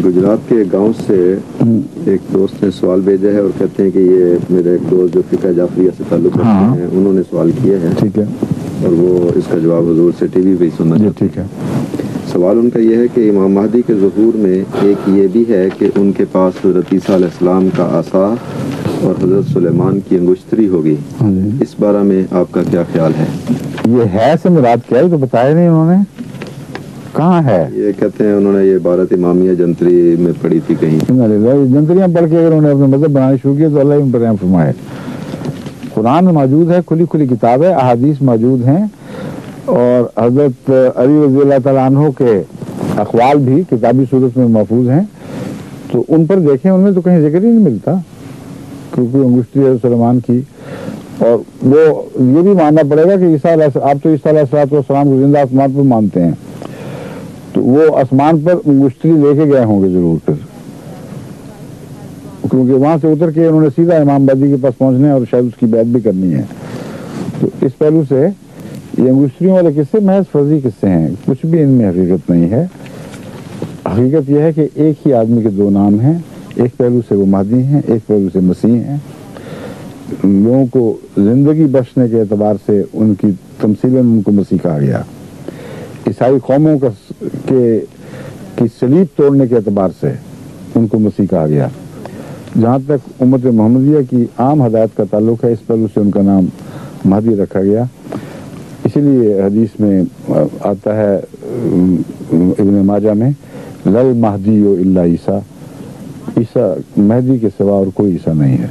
گجرات کے گاؤں سے ایک دوست نے سوال بھیجا ہے اور کہتے ہیں کہ یہ میرے ایک دوست جو فقہ جعفریہ سے تعلق رکھتے ہیں انہوں نے سوال کیا ہے، ٹھیک ہے، اور وہ اس کا جواب حضور سے ٹی وی پہ ہی سننا چاہتے ہیں۔ ٹھیک ہے، سوال ان کا یہ ہے کہ امام مہدی کے ظہور میں ایک یہ بھی ہے کہ ان کے پاس حضرت عیسیٰ علیہ السلام کا عصا اور حضرت سلیمان کی انگشتری ہوگی، اس بارے میں آپ کا کیا خیال ہے؟ یہ ہے سے مراد کیا ہے تو بتایا نہیں انہوں نے، کہاں ہے؟ یہ کہتے ہیں انہوں نے یہ عبارت امامیہ جنتری میں پڑھی تھی کہیں۔ جنتریاں پڑھ کے اگر انہوں نے اپنا مذہب بنانا شروع کیا تو اللہ ان پر رحم فرمائے۔ قرآن موجود ہے، کھلی کھلی کتاب ہے، احادیث موجود ہیں، اور حضرت علی رضی اللہ تعالیٰ عنہ کے اقوال بھی کتابی صورت میں محفوظ ہیں، تو ان پر دیکھیں، ان میں تو کہیں ذکر ہی نہیں ملتا کیونکہ انگشتری حضرت سلیمان کی۔ اور وہ یہ بھی ماننا پڑے گا کہ آپ تو عیسیٰ علیہ السلام کو زندہ آسمان پر مانتے ہیں، تو وہ آسمان پر انگشتری لے کے گئے ہوں گے ضرور پھر، کیونکہ وہاں سے اتر کے انہوں نے سیدھا امام مہدی کے پاس پہنچنا ہے اور شاید اس کی بیعت بھی کرنی ہے۔ تو اس پہلو سے یہ انگشتریوں والے قصے محض فرضی قصے ہیں، کچھ بھی ان میں حقیقت نہیں ہے۔ حقیقت یہ ہے کہ ایک ہی آدمی کے دو نام ہیں، ایک پہلو سے وہ مہدی ہیں، ایک پہلو سے مسیح ہیں۔ لوگوں کو زندگی بخشنے کے اعتبار سے ان کی تمثیلاً ان کو مسیح کہا گیا، عیسائی قوموں کی صلیب توڑنے کے اعتبار سے ان کو مسیح کہا گیا۔ جہاں تک امت محمدیہ کی عام ہدایت کا تعلق ہے، اس پہلو سے ان کا نام مہدی رکھا گیا۔ اسی لیے حدیث میں آتا ہے ابن ماجہ میں، لل مہدی الا عیسیٰ، عیسیٰ مہدی کے سوا اور کوئی عیسیٰ نہیں ہے۔